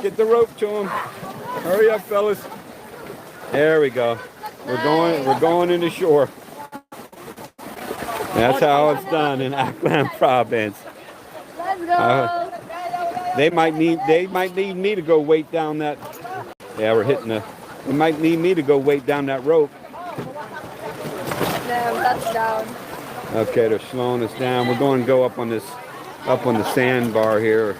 Get the rope to them. Hurry up, fellas. There we go. We're going into shore. That's how it's done in Aklan province. Let's go. They might need me to go weight down that. Yeah, we're hitting the. They might need me to go weight down that rope. Damn, touchdown. Okay, they're slowing us down. We're going to go up on the sandbar here.